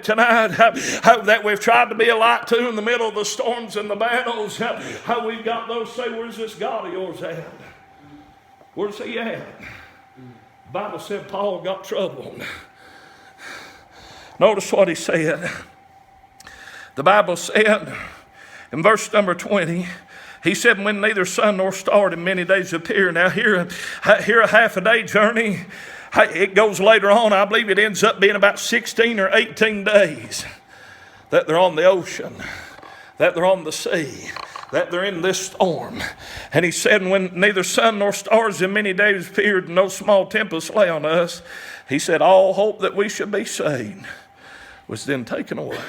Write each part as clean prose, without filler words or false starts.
tonight, how that we've tried to be a light to in the middle of the storms and the battles, how we've got those say, where's this God of yours at? Where's he at? The Bible said Paul got troubled. Notice what he said. The Bible said in verse number 20, he said, when neither sun nor star in many days appear. Now here a half a day journey. It goes later on, I believe it ends up being about 16 or 18 days that they're on the ocean, that they're on the sea, that they're in this storm. And he said, when neither sun nor stars in many days appeared, and no small tempest lay on us, he said, all hope that we should be saved was then taken away.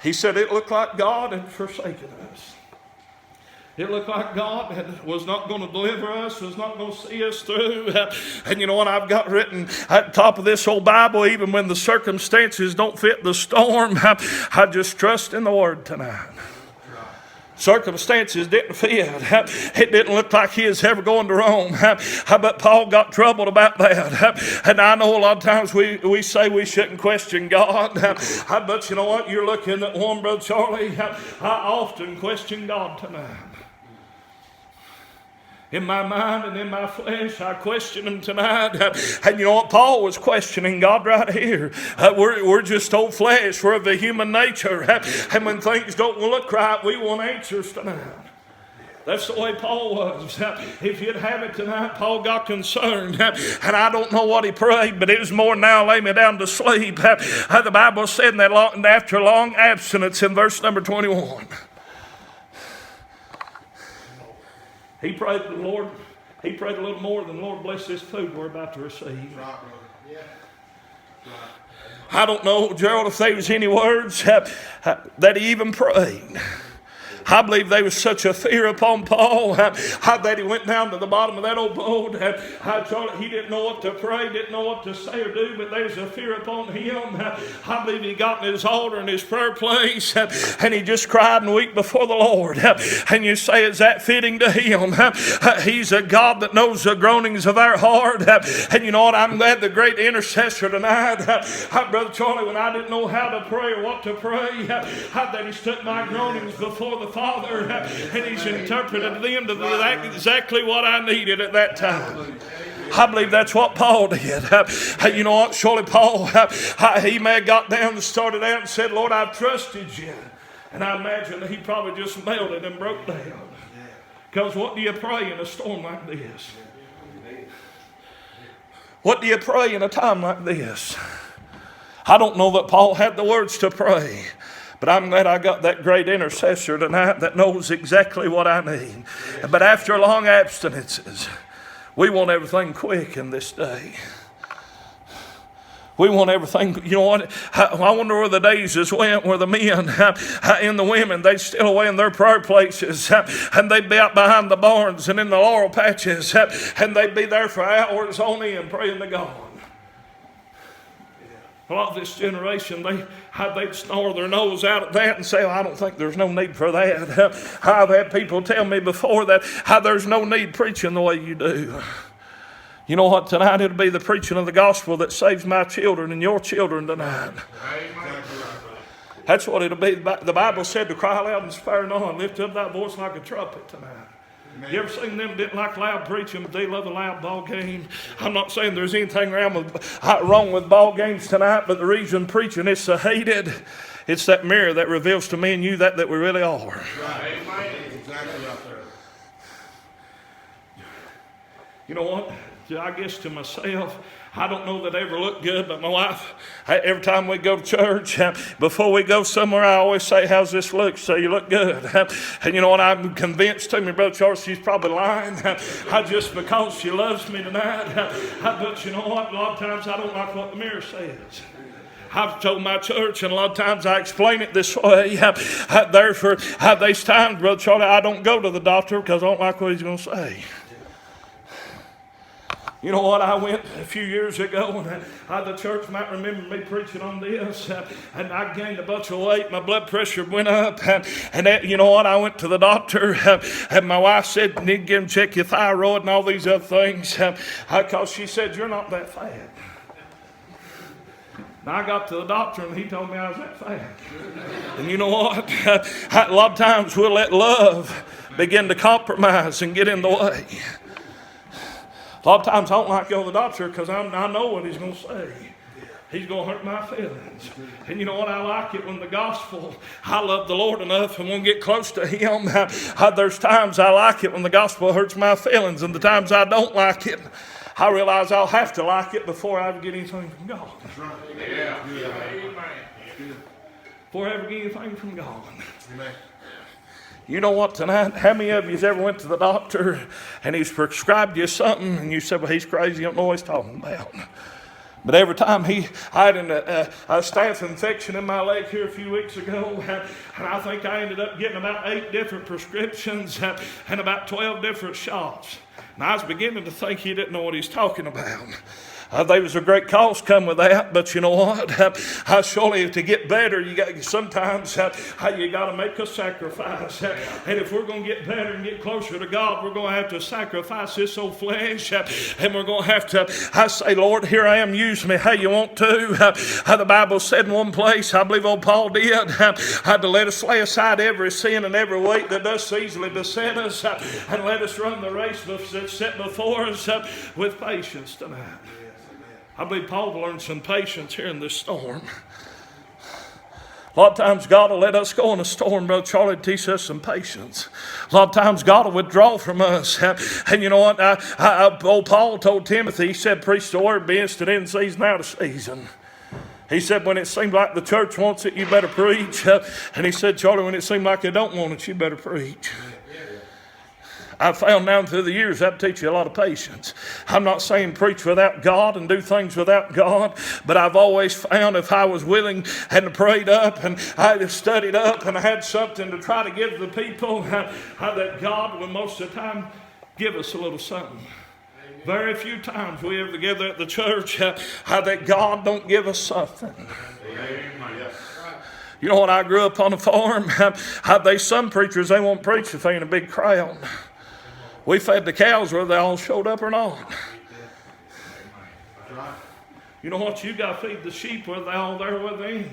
He said, it looked like God had forsaken us. It looked like God was not going to deliver us, was not going to see us through. And you know what I've got written at the top of this old Bible, even when the circumstances don't fit the storm, I just trust in the Word tonight. Circumstances didn't fit. It didn't look like he was ever going to Rome. But Paul got troubled about that. And I know a lot of times we say we shouldn't question God. But you know what? You're looking at one, Brother Charlie. I often question God tonight. In my mind and in my flesh, I question him tonight. And you know what? Paul was questioning God right here. We're just old flesh. We're of the human nature. And when things don't look right, we want answers tonight. That's the way Paul was. If you'd have it tonight, Paul got concerned. And I don't know what he prayed, but it was more now lay me down to sleep. The Bible said that after long abstinence in verse number 21. He prayed to the Lord. He prayed a little more than, Lord, bless this food we're about to receive. I don't know, Gerald, if there was any words that he even prayed. I believe there was such a fear upon Paul that he went down to the bottom of that old boat. He didn't know what to pray, didn't know what to say or do, but there was a fear upon him. I believe he got in his altar in his prayer place and he just cried and wept before the Lord. And you say, is that fitting to him? He's a God that knows the groanings of our heart. And you know what? I'm glad the great intercessor tonight, Brother Charlie, when I didn't know how to pray or what to pray, that he stood my groanings before the Father, and he's interpreted them to exactly what I needed at that time. I believe that's what Paul did. You know what? Surely Paul, he may have got down and started out and said, Lord, I've trusted you. And I imagine that he probably just melted and broke down. Because what do you pray in a storm like this? What do you pray in a time like this? I don't know that Paul had the words to pray. But I'm glad I got that great intercessor tonight that knows exactly what I need. But after long abstinences, we want everything quick in this day. We want everything, you know what? I wonder where the days just went where the men and the women, they'd still away in their prayer places and they'd be out behind the barns and in the laurel patches and they'd be there for hours on end praying to God. A lot of this generation, they'd snore their nose out at that and say, I don't think there's no need for that. I've had people tell me before that there's no need preaching the way you do. You know what? Tonight it'll be the preaching of the gospel that saves my children and your children tonight. That's what it'll be. The Bible said to cry loud and spare not, lift up thy voice like a trumpet tonight. You ever seen them didn't like loud preaching, but they love a loud ball game? I'm not saying there's anything wrong with ball games tonight, but the reason preaching is so hated, it's that mirror that reveals to me and you that we really are. Right. Exactly right there. You know what? I guess to myself, I don't know that I ever look good, but my wife, every time we go to church, before we go somewhere, I always say, how's this look? So you look good. And you know what? I'm convinced to me, Brother Charles, she's probably lying. Just because she loves me tonight. But you know what? A lot of times I don't like what the mirror says. I've told my church, and a lot of times I explain it this way. Therefore, there's times, Brother Charlie, I don't go to the doctor because I don't like what he's going to say. You know what? I went a few years ago, and the church might remember me preaching on this, and I gained a bunch of weight. My blood pressure went up, and you know what? I went to the doctor, and my wife said, you need to get him check your thyroid and all these other things, because she said, you're not that fat. And I got to the doctor and he told me I was that fat. And you know what? A lot of times we'll let love begin to compromise and get in the way. A lot of times I don't like to go to the doctor because I know what he's going to say. He's going to hurt my feelings. And you know what? I like it when the gospel, I love the Lord enough and want to get close to Him. There's times I like it when the gospel hurts my feelings, and the times I don't like it, I realize I'll have to like it before I ever get anything from God. That's right. Yeah. Before I ever get anything from God. Amen. You know what, tonight, how many of you ever went to the doctor and he's prescribed you something and you said, well, he's crazy, you don't know what he's talking about. But every time I had a staph infection in my leg here a few weeks ago, and I think I ended up getting about 8 different prescriptions and about 12 different shots. And I was beginning to think he didn't know what he's talking about. There was a great cost come with that, but you know what? Surely to get better, you got sometimes you got to make a sacrifice. And if we're going to get better and get closer to God, we're going to have to sacrifice this old flesh, and we're going to have to. I say, Lord, here I am. Use me how you want to. The Bible said in one place, I believe old Paul did, to let us lay aside every sin and every weight that does easily beset us, and let us run the race that's set before us with patience tonight. I believe Paul learned some patience here in this storm. A lot of times God will let us go in a storm, Brother Charlie, to teach us some patience. A lot of times God will withdraw from us. And you know what? Old Paul told Timothy, he said, preach the word, be instant in season, out of season. He said, when it seemed like the church wants it, you better preach. And he said, Charlie, when it seemed like they don't want it, you better preach. I've found now through the years that teach you a lot of patience. I'm not saying preach without God and do things without God, but I've always found if I was willing and prayed up and I had studied up and I had something to try to give the people, that God will most of the time give us a little something. Very few times we ever gather at the church that God don't give us something. You know what? I grew up on a farm. Some preachers, they won't preach if they ain't a big crowd. We fed the cows whether they all showed up or not. You know what? You got to feed the sheep whether they're all there or whether they ain't.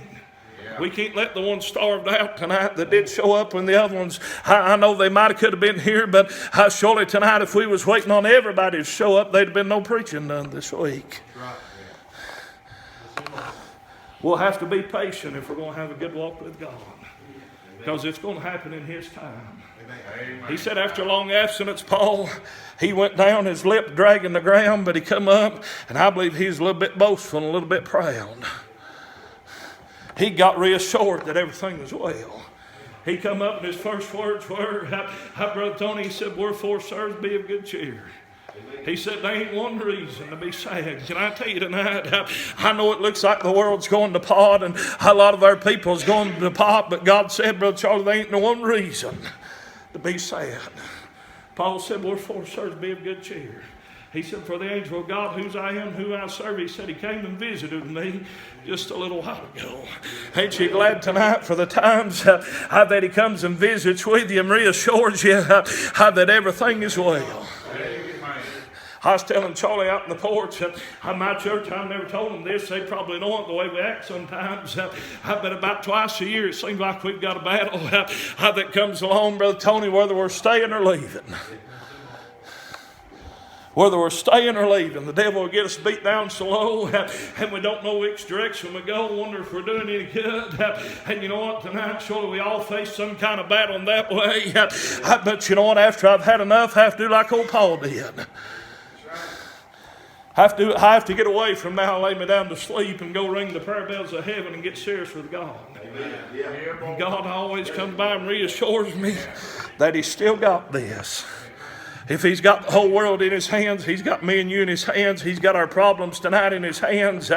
We can't let the ones starved out tonight that did show up when the other ones, I know they might have could have been here, but surely tonight if we was waiting on everybody to show up, there'd have been no preaching done this week. We'll have to be patient if we're going to have a good walk with God, because it's going to happen in His time. He said after a long abstinence, Paul, he went down, his lip dragging the ground, but he come up, and I believe he was a little bit boastful and a little bit proud. He got reassured that everything was well. He come up and his first words were, Brother Tony, he said, wherefore, sirs, be of good cheer. He said, there ain't one reason to be sad. Can I tell you tonight, I know it looks like the world's going to pot and a lot of our people is going to pot, but God said, Brother Charlie, there ain't no one reason to be sad. Paul said, wherefore, sirs, be of good cheer. He said, for the angel of God, whose I am, who I serve, he said, he came and visited me just a little while ago. Ain't you glad tonight for the times that he comes and visits with you and reassures you that everything is well? I was telling Charlie out in the porch at my church, I never told them this, they probably know it the way we act sometimes, but about twice a year it seems like we've got a battle that comes along, Brother Tony, whether we're staying or leaving. Whether we're staying or leaving, the devil will get us beat down so low and we don't know which direction we go, wonder if we're doing any good. And you know what, tonight, surely we all face some kind of battle in that way. But you know what, after I've had enough, I have to do like old Paul did. I have to get away from now, lay me down to sleep and go ring the prayer bells of heaven and get serious with God. And God always comes by and reassures me that He's still got this. If He's got the whole world in His hands, He's got me and you in His hands. He's got our problems tonight in His hands.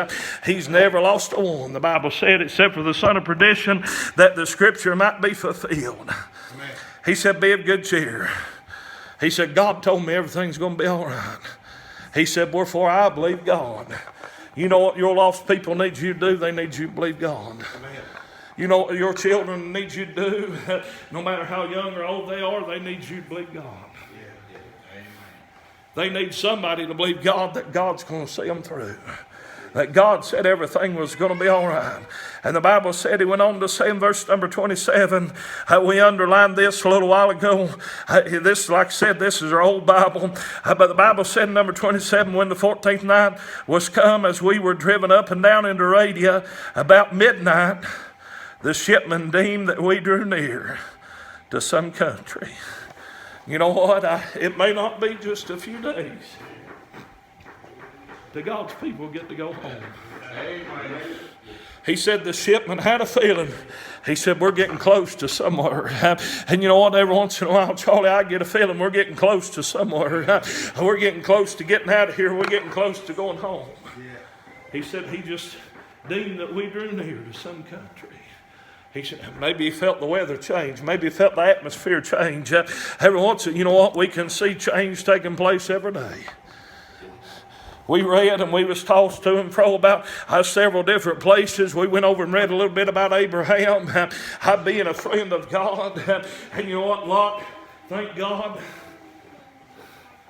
He's never lost a one. The Bible said, except for the son of perdition, that the scripture might be fulfilled. Amen. He said, be of good cheer. He said, God told me everything's going to be all right. He said, wherefore I believe God. You know what your lost people need you to do? They need you to believe God. Amen. You know what your children need you to do? No matter how young or old they are, they need you to believe God. They need somebody to believe God, that God's going to see them through. that God said everything was going to be all right. And the Bible said, he went on to say in verse number 27, we underlined this a little while ago. This, like I said, this is our old Bible. But the Bible said in number 27, when the 14th night was come, as we were driven up and down into Arabia, about midnight, the shipmen deemed that we drew near to some country. You know what? It may not be just a few days that God's people get to go home. He said the shipman had a feeling. He said, we're getting close to somewhere. And you know what? Every once in a while, Charlie, I get a feeling we're getting close to somewhere. We're getting close to getting out of here. We're getting close to going home. He said he just deemed that we drew near to some country. He said, maybe he felt the weather change. Maybe he felt the atmosphere change. Every once in a while, you know what? We can see change taking place every day. We read and we was tossed to and fro about several different places. We went over and read a little bit about Abraham, being a friend of God. And you know what, Lot, thank God,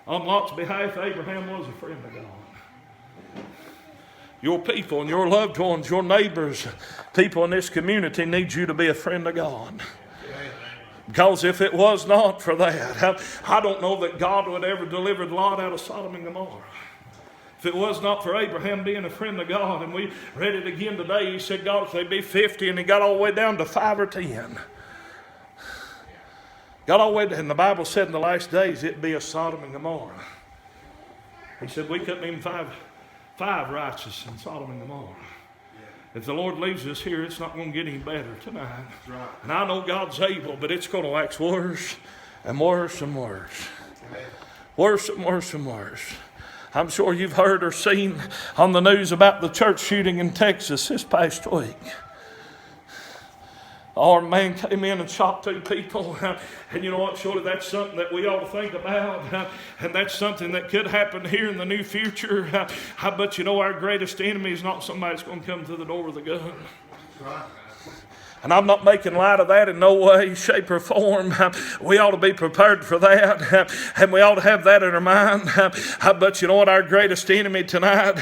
on Lot's behalf, Abraham was a friend of God. Your people and your loved ones, your neighbors, people in this community need you to be a friend of God. Because if it was not for that, I don't know that God would ever delivered Lot out of Sodom and Gomorrah. If it was not for Abraham being a friend of God, and we read it again today, he said, God, if they be 50, and he got all the way down to 5 or 10. Got all the way down, and the Bible said in the last days it'd be a Sodom and Gomorrah. He said we couldn't even find five righteous in Sodom and Gomorrah. If the Lord leaves us here, it's not going to get any better tonight. Right. And I know God's able, but it's going to wax worse and worse and worse. Worse and worse and worse. I'm sure you've heard or seen on the news about the church shooting in Texas this past week. Or a man came in and shot 2 people. And you know what? Surely that's something that we ought to think about. And that's something that could happen here in the near future. But you know, our greatest enemy is not somebody that's going to come to the door with a gun. Right. And I'm not making light of that in no way, shape, or form. We ought to be prepared for that. And we ought to have that in our mind. But you know what? Our greatest enemy tonight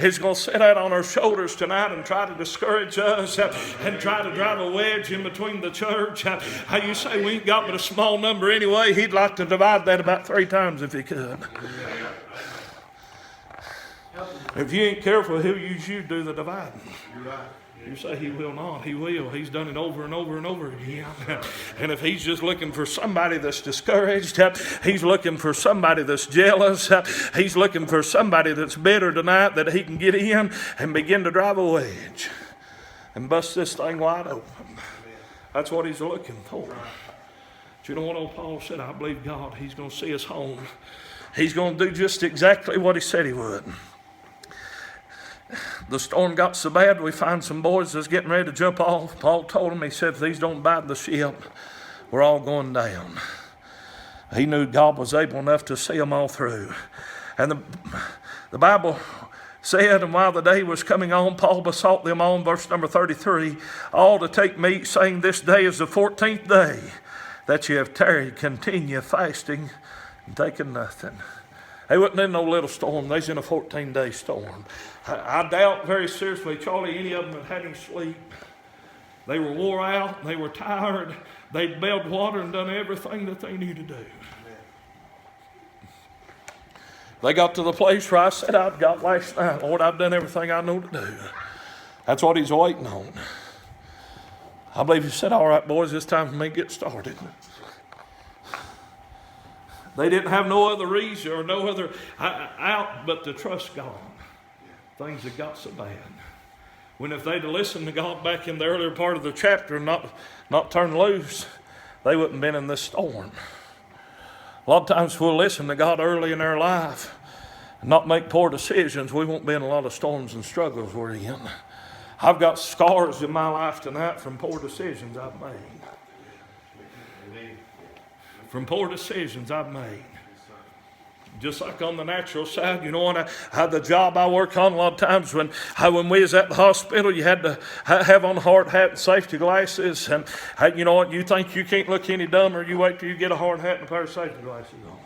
is going to sit out on our shoulders tonight and try to discourage us and try to drive a wedge in between the church. How you say we ain't got but a small number anyway. He'd like to divide that about 3 times if he could. If you ain't careful, he'll use you to do the dividing. You say he will not. He will. He's done it over and over and over again. And if he's just looking for somebody that's discouraged, he's looking for somebody that's jealous, he's looking for somebody that's bitter tonight that he can get in and begin to drive a wedge and bust this thing wide open. That's what he's looking for. But you know what old Paul said? I believe God, he's going to see us home. He's going to do just exactly what he said he would. The storm got so bad, we find some boys that's getting ready to jump off. Paul told them, he said, if these don't bite the ship, we're all going down. He knew God was able enough to see them all through. And the Bible said, and while the day was coming on, Paul besought them all, verse number 33, all to take meat, saying, this day is the 14th day that you have tarried. Continue fasting and taking nothing. They wasn't in no little storm. They was in a 14-day storm. I doubt very seriously, Charlie, any of them had any sleep. They were wore out. They were tired. They'd bailed water and done everything that they knew to do. They got to the place where I said, I've got last night, Lord, I've done everything I know to do. That's what he's waiting on. I believe he said, all right, boys, it's time for me to get started. They didn't have no other reason or no other out but to trust God. Things that got so bad. When if they'd have listened to God back in the earlier part of the chapter and not turned loose, they wouldn't have been in this storm. A lot of times we'll listen to God early in our life and not make poor decisions. We won't be in a lot of storms and struggles we're in. I've got scars in my life tonight from poor decisions I've made. From poor decisions I've made. Just like on the natural side, you know, when the job I work on, a lot of times when we was at the hospital, you had to have on a hard hat and safety glasses. And you know what, you think you can't look any dumber, you wait till you get a hard hat and a pair of safety glasses on.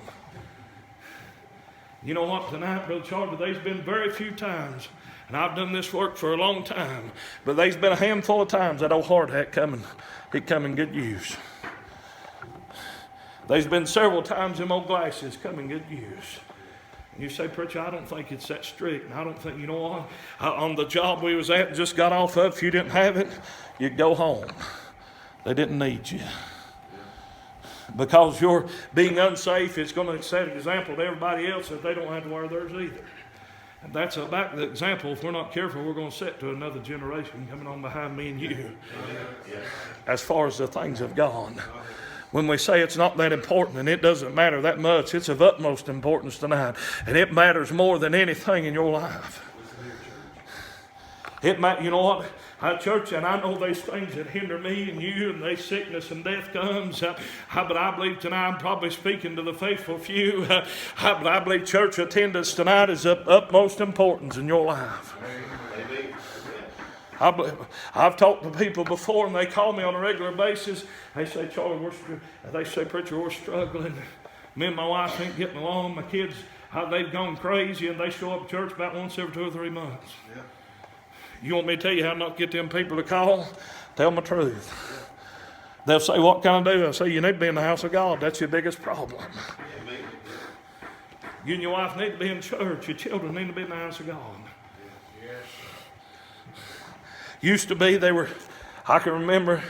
You know what, tonight, Brother Charlie, there's been very few times And I've done this work for a long time. But there's been a handful of times that old hard hat it come in good use. There's been several times them old glasses come in good use. You say, preacher, I don't think it's that strict. And I don't think, you know what? On the job we was at and just got off of, if you didn't have it, you'd go home. They didn't need you. Because you're being unsafe, it's going to set an example to everybody else that they don't have to wear theirs either. And that's about the example, if we're not careful, we're going to set to another generation coming on behind me and you. As far as the things of God. When we say it's not that important and it doesn't matter that much, it's of utmost importance tonight. And it matters more than anything in your life. You know what? Church, and I know there's things that hinder me and you, and there's sickness and death comes. But I believe tonight I'm probably speaking to the faithful few. But I believe church attendance tonight is of utmost importance in your life. I've talked to people before, and they call me on a regular basis. They say, Charlie, preacher, we're struggling. Me and my wife ain't getting along. My kids, they've gone crazy, and they show up at church about once every 2 or 3 months. Yeah. You want me to tell you how not to get them people to call? Tell them the truth. They'll say, what can I do? I say, you need to be in the house of God. That's your biggest problem. You and your wife need to be in church. Your children need to be in the house of God. Used to be, I can remember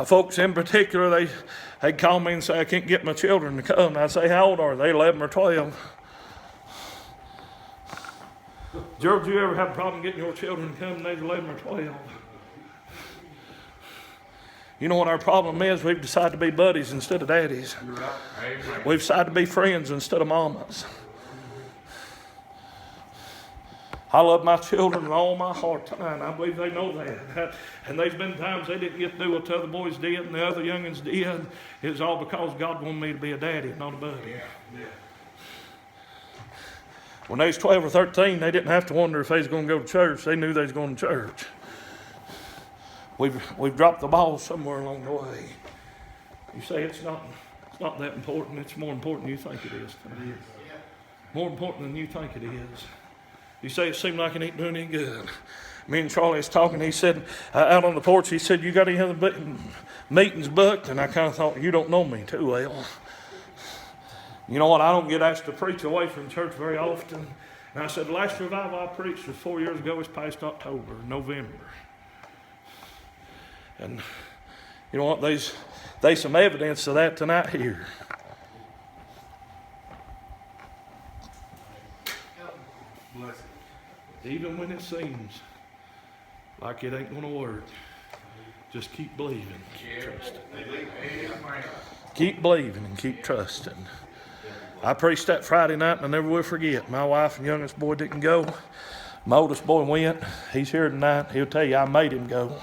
folks in particular, they'd call me and say, I can't get my children to come. And I'd say, how old are they? 11 or 12. Gerald, do you ever have a problem getting your children to come when they're 11 or 12? You know what our problem is? We've decided to be buddies instead of daddies. We've decided to be friends instead of mamas. I love my children with all my heart tonight. I believe they know that. And there's been times they didn't get to do what the other boys did and the other youngins did. It was all because God wanted me to be a daddy, not a buddy. Yeah. When they was 12 or 13, they didn't have to wonder if they was going to go to church. They knew they was going to church. We've dropped the ball somewhere along the way. You say it's not that important. It's more important than you think it is. More important than you think it is. You say it seemed like it ain't doing any good. Me and Charlie was talking. He said, out on the porch, he said, you got any other meetings booked? And I kind of thought, you don't know me too well. You know what? I don't get asked to preach away from church very often. And I said, the last revival I preached was 4 years ago. It's past October, November. And you know what? There's some evidence of that tonight here. Even when it seems like it ain't going to work, just keep believing, keep trusting. Keep believing and keep trusting. I preached that Friday night and I never will forget. My wife and youngest boy didn't go. My oldest boy went. He's here tonight. He'll tell you I made him go.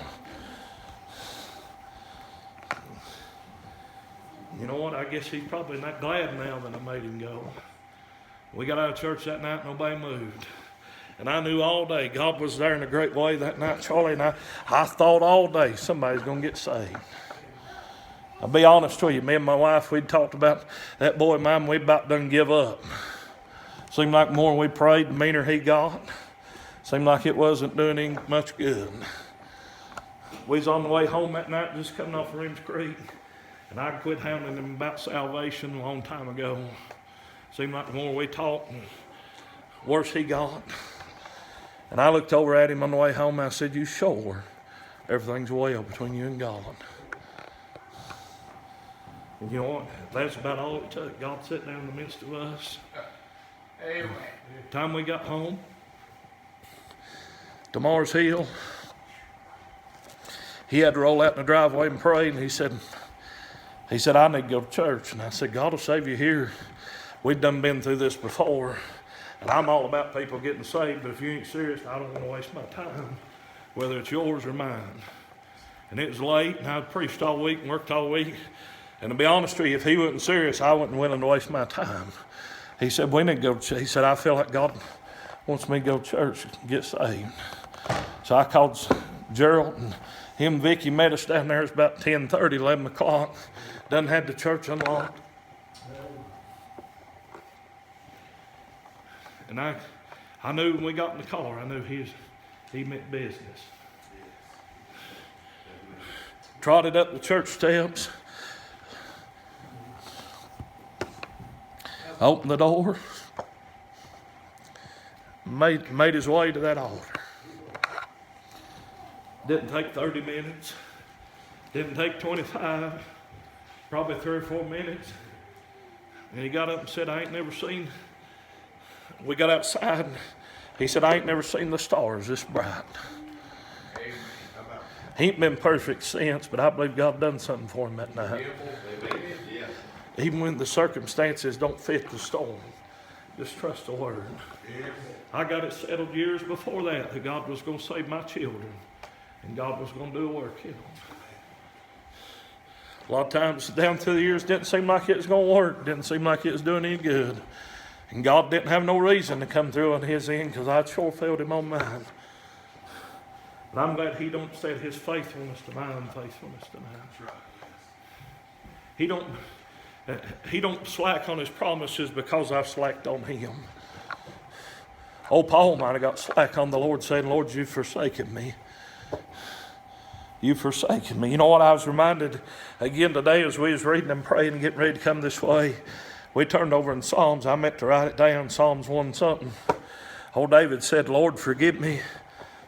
You know what? I guess he's probably not glad now that I made him go. We got out of church that night and nobody moved. And I knew all day God was there in a great way that night, Charlie, and I thought all day somebody's going to get saved. I'll be honest with you, me and my wife, we'd talked about that boy of mine, we about done give up. Seemed like the more we prayed, the meaner he got. Seemed like it wasn't doing him much good. We was on the way home that night, just coming off Reams Creek, and I quit hounding him about salvation a long time ago. Seemed like the more we talked, the worse he got. And I looked over at him on the way home and I said, you sure everything's well between you and God? And you know what? That's about all it took. God sat down in the midst of us. Amen. The time we got home to Mars Hill, he had to roll out in the driveway and pray, and he said, I need to go to church. And I said, God will save you here. We've done been through this before. And I'm all about people getting saved, but if you ain't serious, I don't want to waste my time, whether it's yours or mine. And it was late, and I preached all week and worked all week. And to be honest with you, if he wasn't serious, I wasn't willing to waste my time. He said, we need to go to church. He said, I feel like God wants me to go to church and get saved. So I called Gerald, and him and Vicky met us down there. It was about 10:30, 11 o'clock. Done had the church unlocked. And I knew when we got in the car, I knew he He meant business. Trotted up the church steps, opened the door, made his way to that altar. Didn't take 30 minutes, didn't take 25, probably 3 or 4 minutes. And he got up and said, I ain't never seen, we got outside, and he said, I ain't never seen the stars this bright. He ain't been perfect since, but I believe God done something for him that night. Even when the circumstances don't fit the storm, just trust the word. I got it settled years before that God was going to save my children, and God was going to do a work in them. A lot of times down through the years, didn't seem like it was going to work, didn't seem like it was doing any good. And God didn't have no reason to come through on his end, because I sure felt him on mine. But I'm glad he don't set his faithfulness to my unfaithfulness tonight. He don't slack on his promises because I've slacked on him. Oh, Paul might have got slack on the Lord, saying, Lord, you've forsaken me. You've forsaken me. You know what I was reminded again today as we was reading and praying and getting ready to come this way? We turned over in Psalms. I meant to write it down, Psalms 1 something. Old David said, Lord, forgive me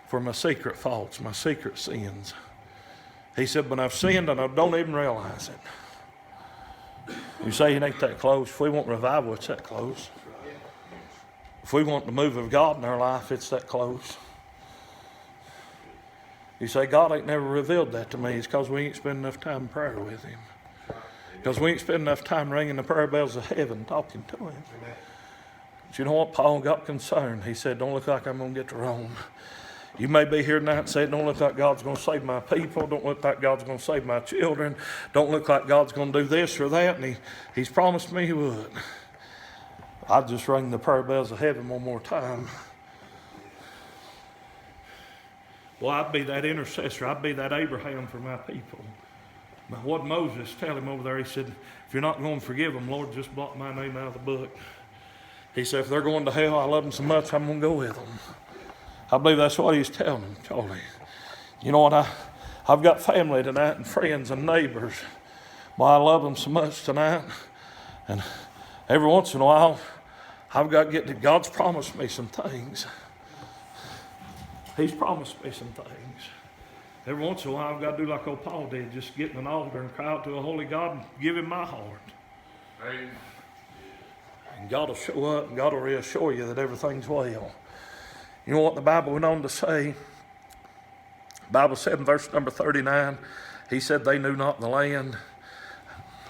for my secret faults, my secret sins. He said, but I've sinned and I don't even realize it. You say it ain't that close. If we want revival, it's that close. If we want the move of God in our life, it's that close. You say, God ain't never revealed that to me. It's because we ain't spent enough time in prayer with him. Because we ain't spent enough time ringing the prayer bells of heaven, talking to him. But you know what? Paul got concerned. He said, don't look like I'm going to get to Rome. You may be here tonight and say, don't look like God's going to save my people. Don't look like God's going to save my children. Don't look like God's going to do this or that. And he's promised me he would. I'll just ring the prayer bells of heaven one more time. Well, I'd be that intercessor. I'd be that Abraham for my people. But what did Moses tell him over there? He said, if you're not going to forgive them, Lord, just blot my name out of the book. He said, if they're going to hell, I love them so much, I'm going to go with them. I believe that's what he's telling them, Charlie. You know what? I've got family tonight and friends and neighbors. Boy, I love them so much tonight. And every once in a while, I've got to get to, God's promised me some things. He's promised me some things. Every once in a while, I've got to do like old Paul did, just get in an altar and cry out to a holy God and give him my heart. Amen. And God will show up and God will reassure you that everything's well. You know what the Bible went on to say? The Bible said in verse number 39, he said, they knew not the land.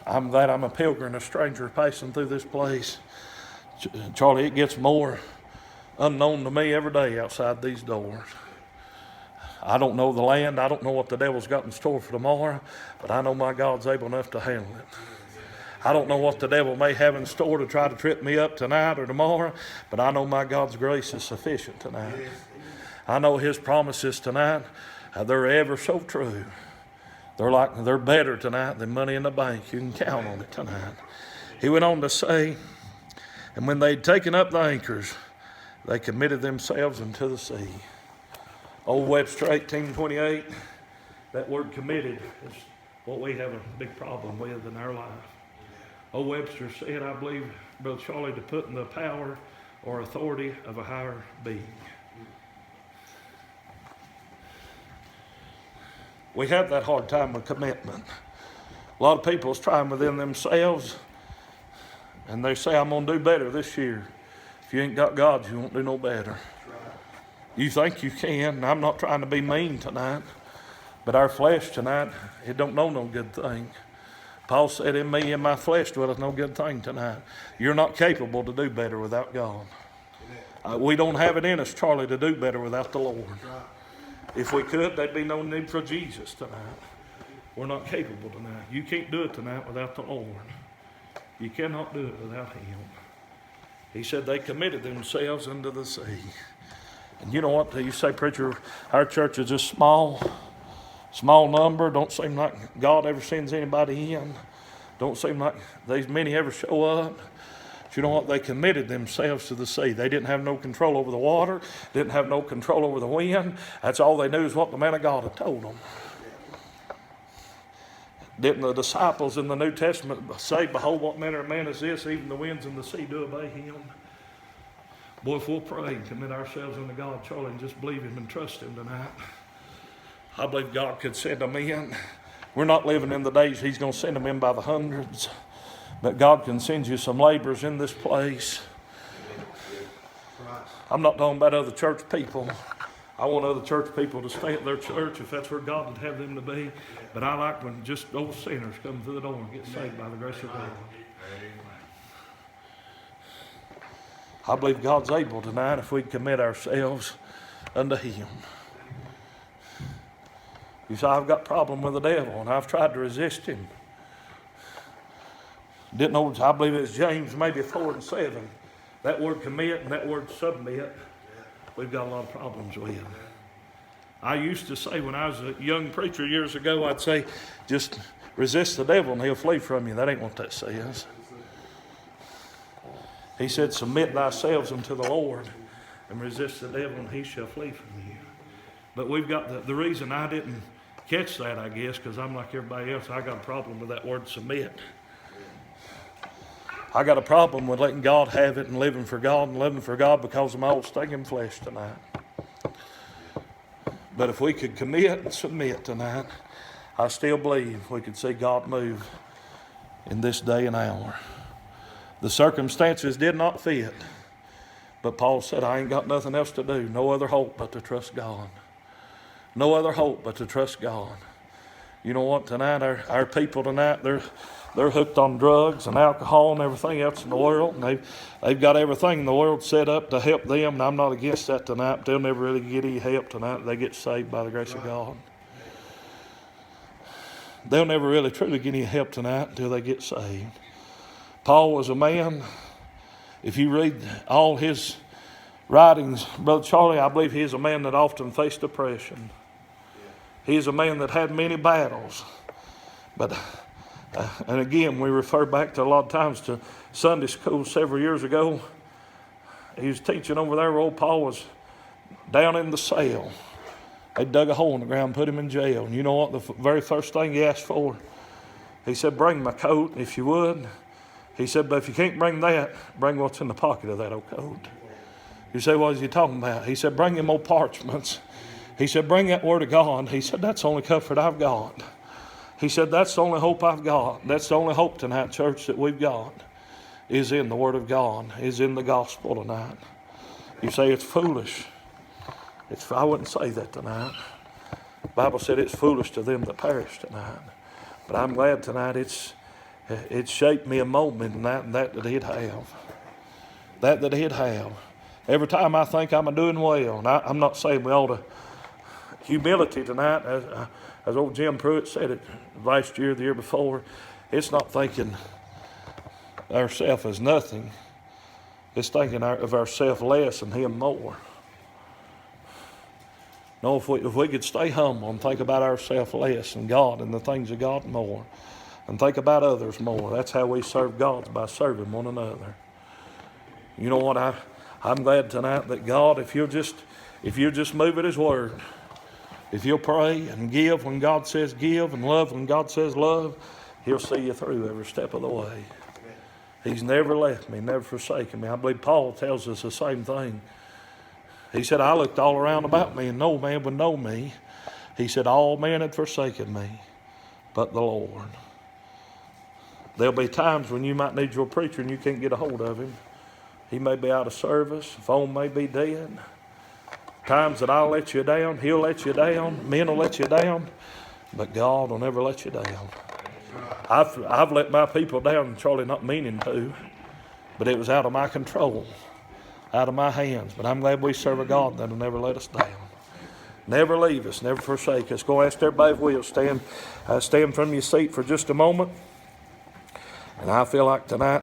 I'm glad I'm a pilgrim, a stranger passing through this place. Charlie, it gets more unknown to me every day outside these doors. I don't know the land. I don't know what the devil's got in store for tomorrow, but I know my God's able enough to handle it. I don't know what the devil may have in store to try to trip me up tonight or tomorrow, but I know my God's grace is sufficient tonight. I know his promises tonight, they're ever so true. They're better tonight than money in the bank. You can count on it tonight. He went on to say, and when they'd taken up the anchors, they committed themselves into the sea. Old Webster 1828, that word committed is what we have a big problem with in our life. Old Webster said, I believe, Brother Charlie, to put in the power or authority of a higher being. We have that hard time with commitment. A lot of people is trying within themselves, and they say, I'm going to do better this year. If you ain't got God, you won't do no better. You think you can, and I'm not trying to be mean tonight, but our flesh tonight, it don't know no good thing. Paul said, in me, in my flesh dwelleth no good thing tonight. You're not capable to do better without God. We don't have it in us, Charlie, to do better without the Lord. If we could, there'd be no need for Jesus tonight. We're not capable tonight. You can't do it tonight without the Lord. You cannot do it without him. He said they committed themselves into the sea. And you know what? You say, preacher, our church is just small number. Don't seem like God ever sends anybody in. Don't seem like these many ever show up. But you know what? They committed themselves to the sea. They didn't have no control over the water, didn't have no control over the wind. That's all they knew is what the man of God had told them. Didn't the disciples in the New Testament say, behold, what manner of man is this? Even the winds and the sea do obey him. Boy, if we'll pray and commit ourselves unto God, Charlie, and just believe him and trust him tonight, I believe God could send them in. We're not living in the days he's going to send them in by the hundreds, but God can send you some laborers in this place. I'm not talking about other church people. I want other church people to stay at their church if that's where God would have them to be. But I like when just old sinners come through the door and get saved by the grace of God. I believe God's able tonight if we commit ourselves unto him. You say, I've got a problem with the devil and I've tried to resist him. Didn't know, I believe it's James maybe 4:7. That word commit and that word submit, we've got a lot of problems with. I used to say when I was a young preacher years ago, I'd say, just resist the devil and he'll flee from you. That ain't what that says. He said, submit thyselves unto the Lord and resist the devil and he shall flee from you. But we've got the reason I didn't catch that, I guess, because I'm like everybody else, I got a problem with that word submit. I got a problem with letting God have it and living for God because of my old stinking flesh tonight. But if we could commit and submit tonight, I still believe we could see God move in this day and hour. The circumstances did not fit, but Paul said, I ain't got nothing else to do, no other hope but to trust God. No other hope but to trust God. You know what, tonight, our people tonight, they're hooked on drugs and alcohol and everything else in the world. And they've got everything in the world set up to help them. And I'm not against that tonight, but they'll never really get any help tonight. They get saved by the grace of God. They'll never really truly get any help tonight until they get saved. Paul was a man, if you read all his writings, Brother Charlie, I believe he is a man that often faced depression. He is a man that had many battles. But and again, we refer back to a lot of times to Sunday school several years ago. He was teaching over there where old Paul was down in the cell. They dug a hole in the ground, put him in jail. And you know what? The very first thing he asked for, he said, bring my coat if you would. He said, but if you can't bring that, bring what's in the pocket of that old coat. You say, what is he talking about? He said, bring them old parchments. He said, bring that word of God. He said, that's the only comfort I've got. He said, that's the only hope I've got. That's the only hope tonight, church, that we've got is in the Word of God, is in the gospel tonight. You say it's foolish. I wouldn't say that tonight. The Bible said it's foolish to them that perish tonight. But I'm glad tonight it shaped me a moment in that he'd have. That he'd have. Every time I think I'm doing well, and I'm not saying we ought to, humility tonight, as old Jim Pruitt said it last year, the year before, it's not thinking ourselves as nothing. It's thinking of ourselves less and him more. No, if we could stay humble and think about ourselves less and God and the things of God more, and think about others more, that's how we serve God, by serving one another. You know what? I'm glad tonight that God, if you'll just move at His word, if you'll pray and give when God says give and love when God says love, He'll see you through every step of the way. He's never left me, never forsaken me. I believe Paul tells us the same thing. He said, I looked all around about me and no man would know me. He said, all men had forsaken me, but the Lord. There'll be times when you might need your preacher and you can't get a hold of him. He may be out of service. Phone may be dead. Times that I'll let you down, He'll let you down, men will let you down, but God will never let you down. I've let my people down, Charlie, not meaning to, but it was out of my control, out of my hands. But I'm glad we serve a God that'll never let us down. Never leave us, never forsake us. Go ask everybody if we'll stand from your seat for just a moment. And I feel like tonight,